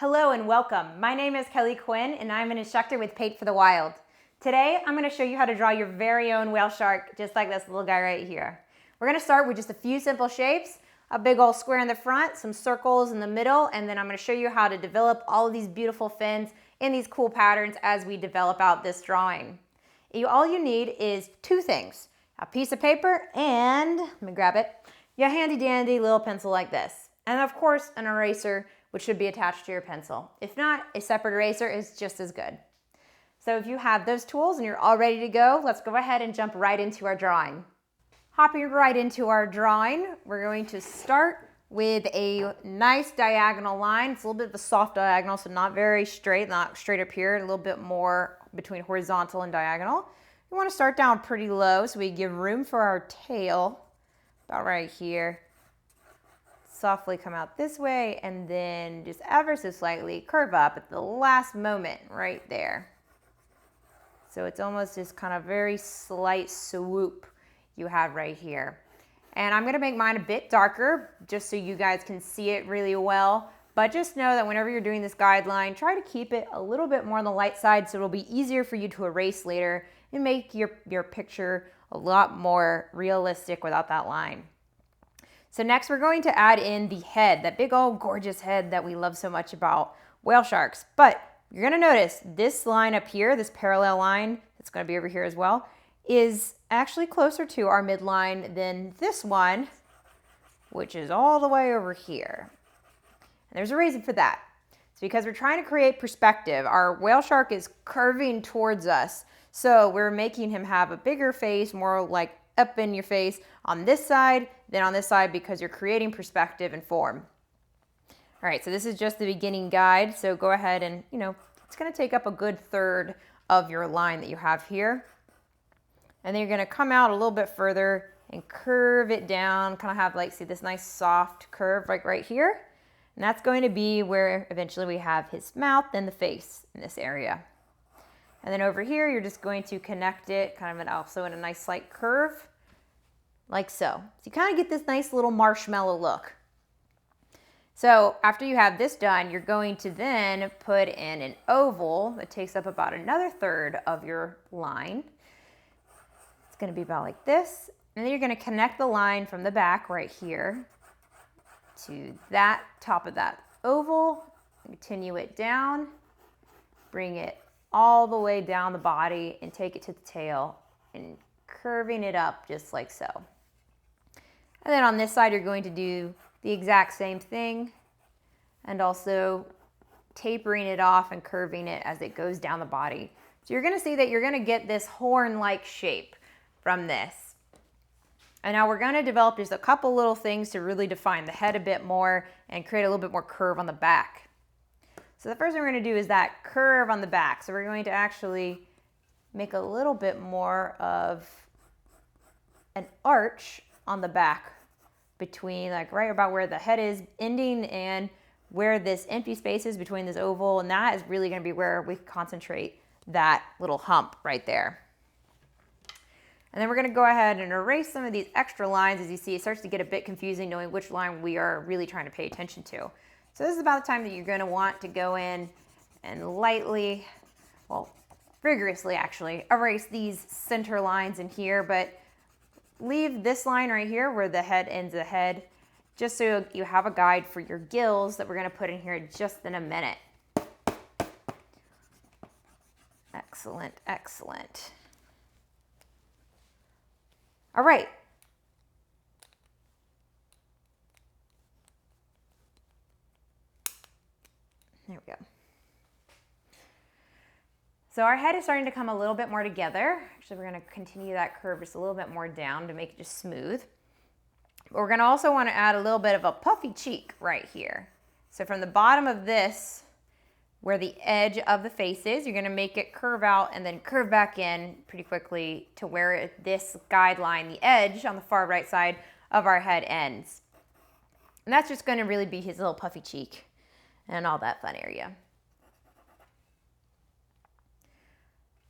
Hello and welcome. My name is Kelly Quinn and I'm an instructor with Paint for the Wild. Today I'm going to show you how to draw your very own whale shark, just like this little guy right here. We're going to start with just a few simple shapes, a big old square in the front, some circles in the middle, and then I'm going to show you how to develop all of these beautiful fins in these cool patterns as we develop out this drawing. All you need is two things, a piece of paper and, let me grab it, your handy dandy little pencil like this. And of course an eraser, which should be attached to your pencil. If not, a separate eraser is just as good. So if you have those tools and you're all ready to go, let's go ahead and jump right into our drawing. Hopping right into our drawing, we're going to start with a nice diagonal line. It's a little bit of a soft diagonal, so not very straight, not straight up here, a little bit more between horizontal and diagonal. We want to start down pretty low so we give room for our tail, about right here. Softly come out this way and then just ever so slightly curve up at the last moment right there. So it's almost this kind of very slight swoop you have right here. And I'm going to make mine a bit darker just so you guys can see it really well. But just know that whenever you're doing this guideline, try to keep it a little bit more on the light side so it'll be easier for you to erase later and make your picture a lot more realistic without that line. So next we're going to add in the head, that big old gorgeous head that we love so much about whale sharks. But you're going to notice this line up here, this parallel line, that's going to be over here as well, is actually closer to our midline than this one, which is all the way over here. And there's a reason for that. It's because we're trying to create perspective. Our whale shark is curving towards us, so we're making him have a bigger face, more like up in your face on this side than on this side because you're creating perspective and form. All right, so this is just the beginning guide. So go ahead and, it's going to take up a good third of your line that you have here. And then you're going to come out a little bit further and curve it down, kind of have like, see this nice soft curve like right here. And that's going to be where eventually we have his mouth and the face in this area. And then over here, you're just going to connect it kind of also in a nice slight curve, like so. So you kind of get this nice little marshmallow look. So after you have this done, you're going to then put in an oval that takes up about another third of your line. It's going to be about like this. And then you're going to connect the line from the back right here to that top of that oval. Continue it down, bring it all the way down the body and take it to the tail and curving it up just like so. And then on this side, you're going to do the exact same thing and also tapering it off and curving it as it goes down the body. So you're going to see that you're going to get this horn-like shape from this. And now we're going to develop just a couple little things to really define the head a bit more and create a little bit more curve on the back. So the first thing we're going to do is that curve on the back. So we're going to actually make a little bit more of an arch on the back between like right about where the head is ending and where this empty space is between this oval. And that is really going to be where we concentrate that little hump right there. And then we're going to go ahead and erase some of these extra lines. As you see, it starts to get a bit confusing knowing which line we are really trying to pay attention to. So this is about the time that you're going to want to go in and lightly, well, vigorously actually, erase these center lines in here, but leave this line right here where the head ends the head, just so you have a guide for your gills that we're going to put in here just in a minute. Excellent, excellent. All right. There we go. So our head is starting to come a little bit more together. Actually, we're going to continue that curve just a little bit more down to make it just smooth. But we're going to also want to add a little bit of a puffy cheek right here. So from the bottom of this, where the edge of the face is, you're going to make it curve out and then curve back in pretty quickly to where this guideline, the edge on the far right side of our head ends. And that's just going to really be his little puffy cheek and all that fun area.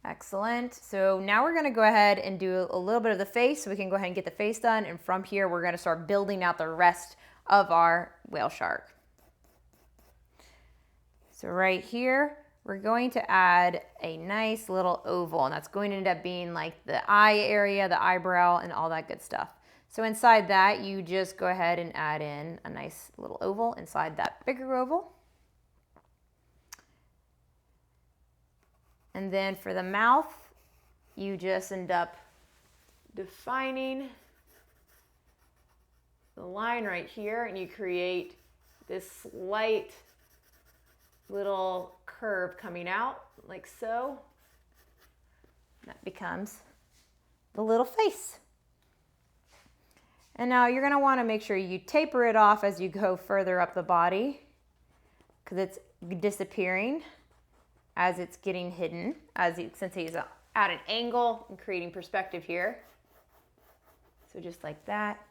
Excellent. So now we're going to go ahead and do a little bit of the face so we can go ahead and get the face done. And from here, we're going to start building out the rest of our whale shark. So right here, we're going to add a nice little oval, and that's going to end up being like the eye area, the eyebrow, and all that good stuff. So inside that, you just go ahead and add in a nice little oval inside that bigger oval. And then for the mouth, you just end up defining the line right here, and you create this slight little curve coming out like so. That becomes the little face. And now you're going to want to make sure you taper it off as you go further up the body, because it's disappearing as it's getting hidden, since he's at an angle and creating perspective here. So just like that.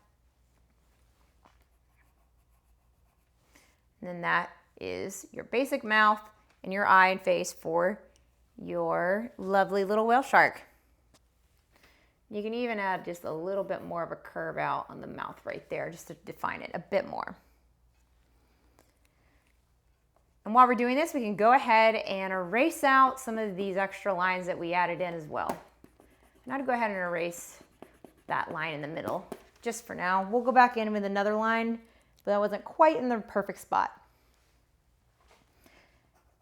And then that is your basic mouth and your eye and face for your lovely little whale shark. You can even add just a little bit more of a curve out on the mouth right there, just to define it a bit more. And while we're doing this, we can go ahead and erase out some of these extra lines that we added in as well. And I'd go ahead and erase that line in the middle just for now. We'll go back in with another line, but that wasn't quite in the perfect spot.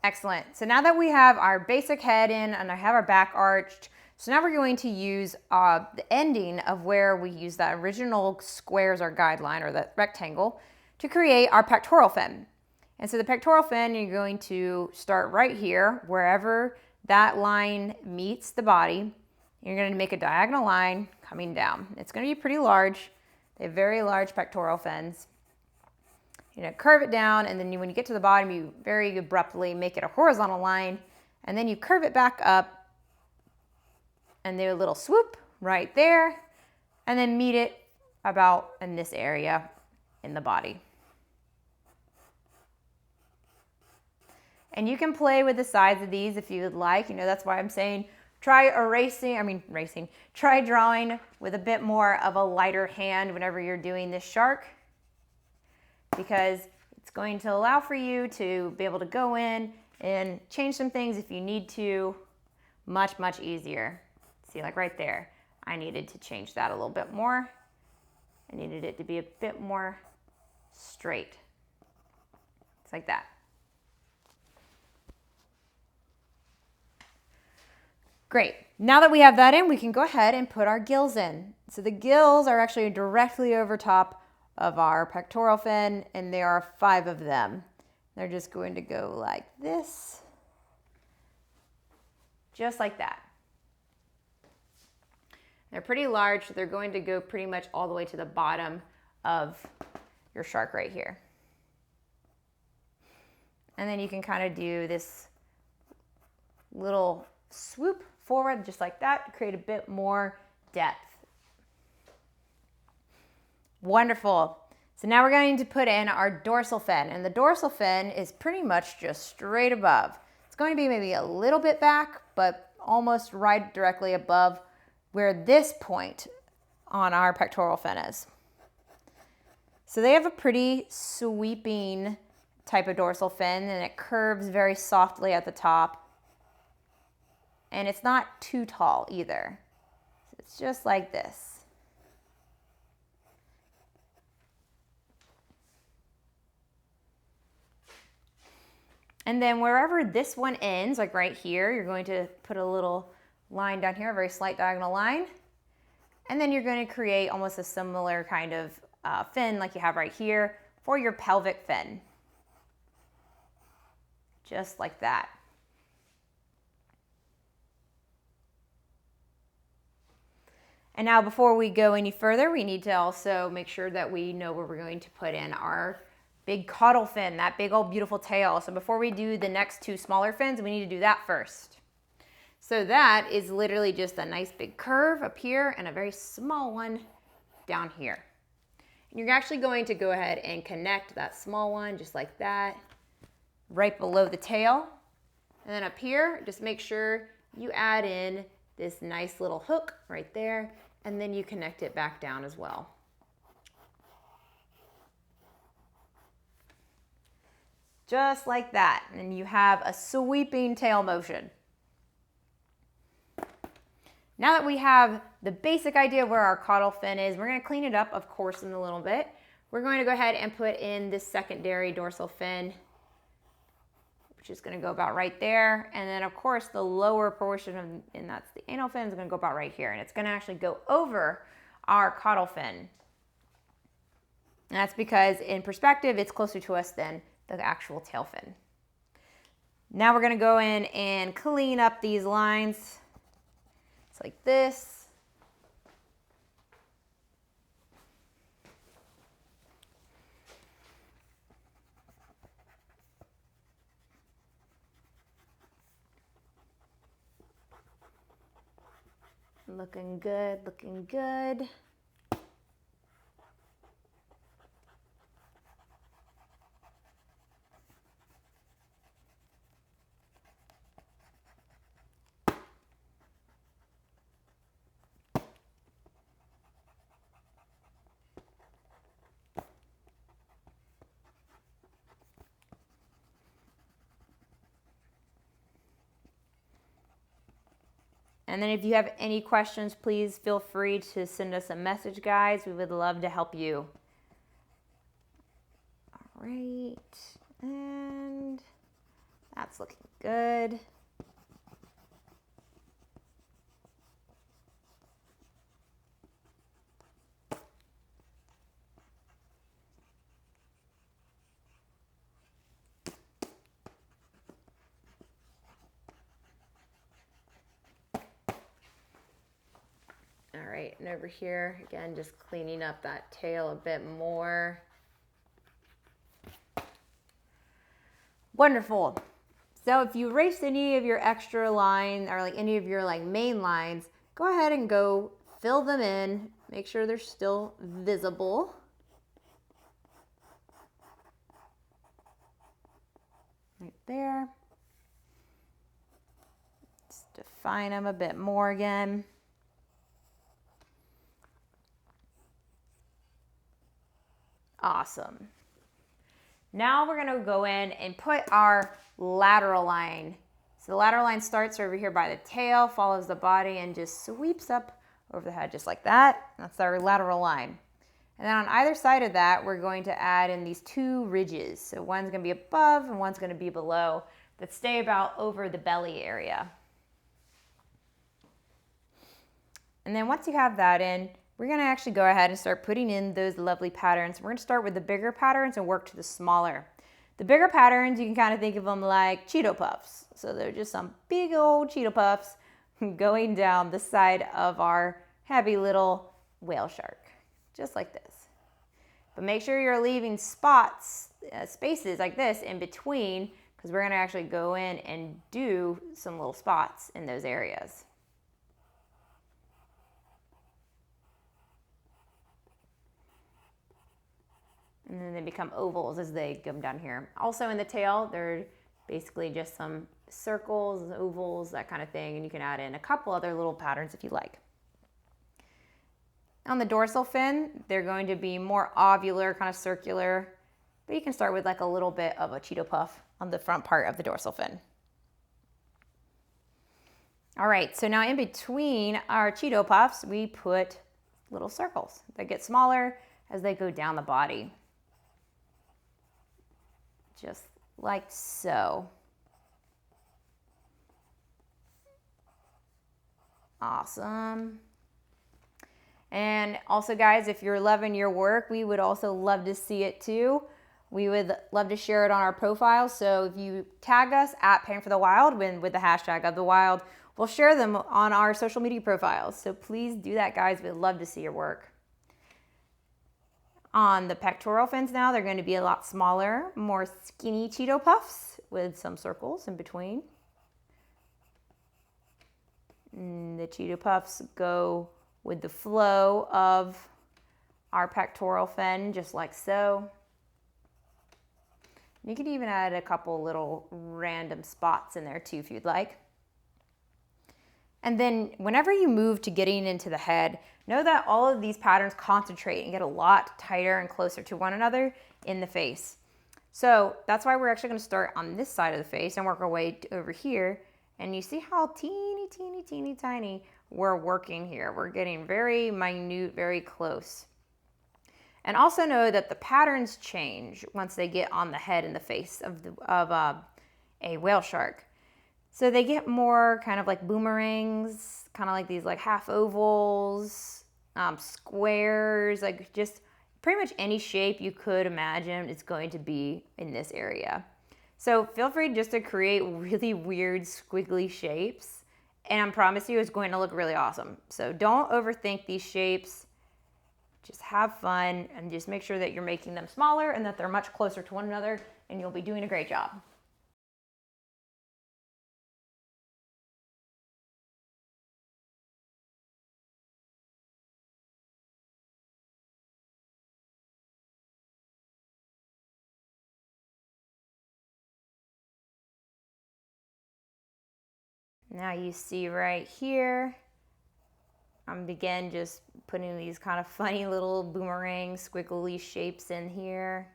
Excellent. So now that we have our basic head in and I have our back arched, so now we're going to use the ending of where we use that original square as our guideline, or that rectangle, to create our pectoral fin. And so the pectoral fin, you're going to start right here, wherever that line meets the body. You're going to make a diagonal line coming down. It's going to be pretty large. They have very large pectoral fins. You're going to curve it down, and then when you get to the bottom, you very abruptly make it a horizontal line, and then you curve it back up, and do a little swoop right there, and then meet it about in this area in the body. And you can play with the sides of these if you would like. That's why I'm saying try try drawing with a bit more of a lighter hand whenever you're doing this shark, because it's going to allow for you to be able to go in and change some things if you need to, much, much easier. See, like right there, I needed to change that a little bit more. I needed it to be a bit more straight. It's like that. Great. Now that we have that in, we can go ahead and put our gills in. So the gills are actually directly over top of our pectoral fin, and there are 5 of them. They're just going to go like this, just like that. They're pretty large, so they're going to go pretty much all the way to the bottom of your shark right here. And then you can kind of do this little swoop forward just like that to create a bit more depth. Wonderful. So now we're going to put in our dorsal fin, and the dorsal fin is pretty much just straight above. It's going to be maybe a little bit back, but almost right directly above where this point on our pectoral fin is. So they have a pretty sweeping type of dorsal fin, and it curves very softly at the top. And it's not too tall either. It's just like this. And then wherever this one ends, like right here, you're going to put a little line down here, a very slight diagonal line. And then you're going to create almost a similar kind of fin like you have right here for your pelvic fin. Just like that. And now before we go any further, we need to also make sure that we know where we're going to put in our big caudal fin, that big old beautiful tail. So before we do the next 2 smaller fins, we need to do that first. So that is literally just a nice big curve up here and a very small one down here. And you're actually going to go ahead and connect that small one just like that, right below the tail. And then up here, just make sure you add in this nice little hook right there, and then you connect it back down as well. just like that. And you have a sweeping tail motion. Now that we have the basic idea of where our caudal fin is, we're going to clean it up, of course, in a little bit. We're going to go ahead and put in this secondary dorsal fin, which is going to go about right there. And then, of course, the lower portion, and that's the anal fin, is going to go about right here. And it's going to actually go over our caudal fin. And that's because, in perspective, it's closer to us than the actual tail fin. Now we're going to go in and clean up these lines. It's like this. Looking good, looking good. And then if you have any questions, please feel free to send us a message, guys. We would love to help you. All right, and that's looking good. All right, and over here, again, just cleaning up that tail a bit more. Wonderful. So if you erased any of your extra lines or like any of your like main lines, go ahead and go fill them in. Make sure they're still visible. Right there. Just define them a bit more again. Awesome. Now we're going to go in and put our lateral line. So the lateral line starts over here by the tail, follows the body, and just sweeps up over the head just like that. That's our lateral line. And then on either side of that, we're going to add in these two ridges. So one's going to be above and one's going to be below that stay about over the belly area. And then once you have that in, we're going to actually go ahead and start putting in those lovely patterns. We're going to start with the bigger patterns and work to the smaller. The bigger patterns, you can kind of think of them like Cheeto Puffs. So they're just some big old Cheeto Puffs going down the side of our heavy little whale shark, just like this. But make sure you're leaving spots, spaces like this in between, because we're going to actually go in and do some little spots in those areas. And then they become ovals as they come down here. Also in the tail, they're basically just some circles, ovals, that kind of thing. And you can add in a couple other little patterns if you like. On the dorsal fin, they're going to be more ovular, kind of circular. But you can start with like a little bit of a Cheeto Puff on the front part of the dorsal fin. All right, so now in between our Cheeto Puffs, we put little circles. They get smaller as they go down the body. Just like so. Awesome. And also, guys, if you're loving your work, we would also love to see it too. We would love to share it on our profile. So if you tag us at Pain for the Wild with the hashtag of the wild, we'll share them on our social media profiles. So please do that, guys. We'd love to see your work. On the pectoral fins now, they're going to be a lot smaller, more skinny Cheeto Puffs with some circles in between. And the Cheeto Puffs go with the flow of our pectoral fin, just like so. You could even add a couple little random spots in there too if you'd like. And then whenever you move to getting into the head, know that all of these patterns concentrate and get a lot tighter and closer to one another in the face. So that's why we're actually going to start on this side of the face and work our way over here. And you see how teeny, teeny, teeny, tiny we're working here. We're getting very minute, very close. And also know that the patterns change once they get on the head and the face of a whale shark. So they get more kind of like boomerangs, kind of like these like half ovals, squares, like just pretty much any shape you could imagine is going to be in this area. So feel free just to create really weird squiggly shapes, and I promise you it's going to look really awesome. So don't overthink these shapes. Just have fun and just make sure that you're making them smaller and that they're much closer to one another, and you'll be doing a great job. Now you see right here, I'm begin just putting these kind of funny little boomerang squiggly shapes in here.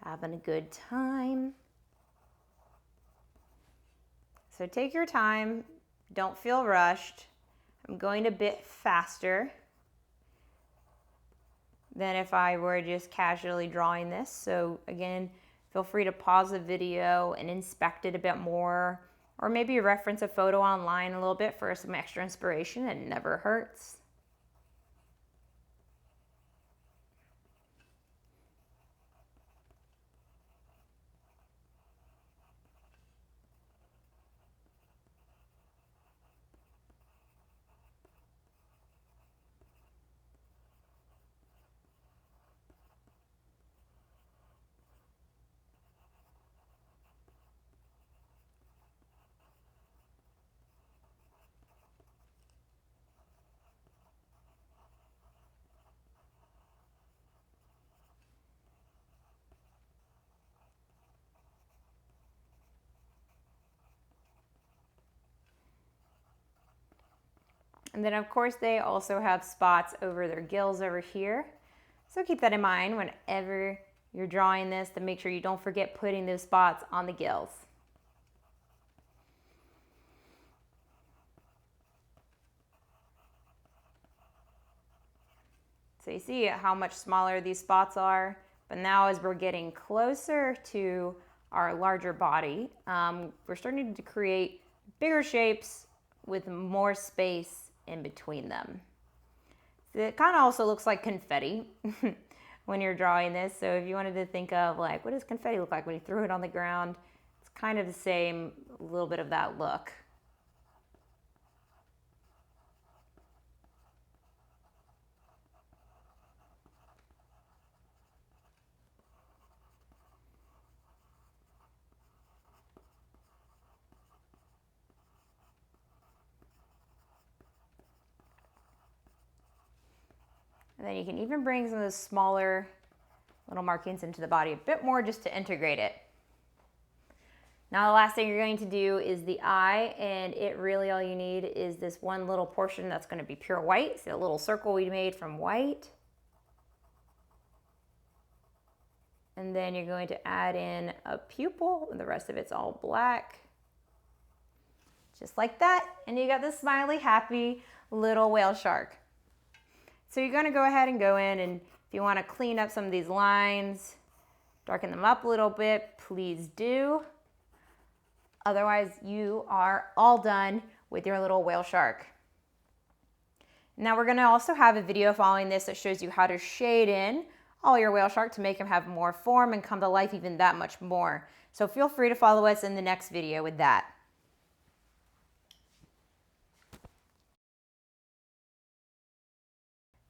Having a good time. So take your time, don't feel rushed. I'm going a bit faster than if I were just casually drawing this. So again, feel free to pause the video and inspect it a bit more, or maybe reference a photo online a little bit for some extra inspiration. It never hurts. And then of course they also have spots over their gills over here. So keep that in mind whenever you're drawing this, to make sure you don't forget putting those spots on the gills. So you see how much smaller these spots are, but now as we're getting closer to our larger body, we're starting to create bigger shapes with more space in between them. So it kind of also looks like confetti when you're drawing this. So if you wanted to think of like, what does confetti look like when you threw it on the ground? It's kind of the same, a little bit of that look. And then you can even bring some of those smaller little markings into the body a bit more just to integrate it. Now the last thing you're going to do is the eye, and it really all you need is this one little portion that's going to be pure white. See a little circle we made from white. And then you're going to add in a pupil, and the rest of it's all black. Just like that, and you got this smiley, happy little whale shark. So you're going to go ahead and go in, and if you want to clean up some of these lines, darken them up a little bit, please do. Otherwise, you are all done with your little whale shark. Now we're going to also have a video following this that shows you how to shade in all your whale shark to make them have more form and come to life even that much more. So feel free to follow us in the next video with that.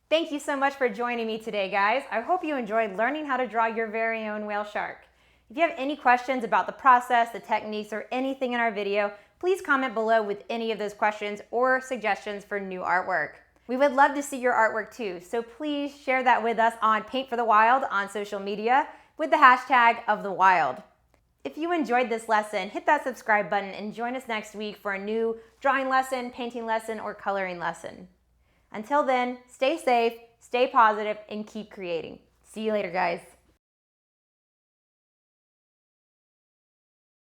Thank you so much for joining me today, guys. I hope you enjoyed learning how to draw your very own whale shark. If you have any questions about the process, the techniques, or anything in our video, please comment below with any of those questions or suggestions for new artwork. We would love to see your artwork too, so please share that with us on Paint for the Wild on social media with the hashtag #OfTheWild. If you enjoyed this lesson, hit that subscribe button and join us next week for a new drawing lesson, painting lesson, or coloring lesson. Until then, stay safe, stay positive, and keep creating. See you later, guys.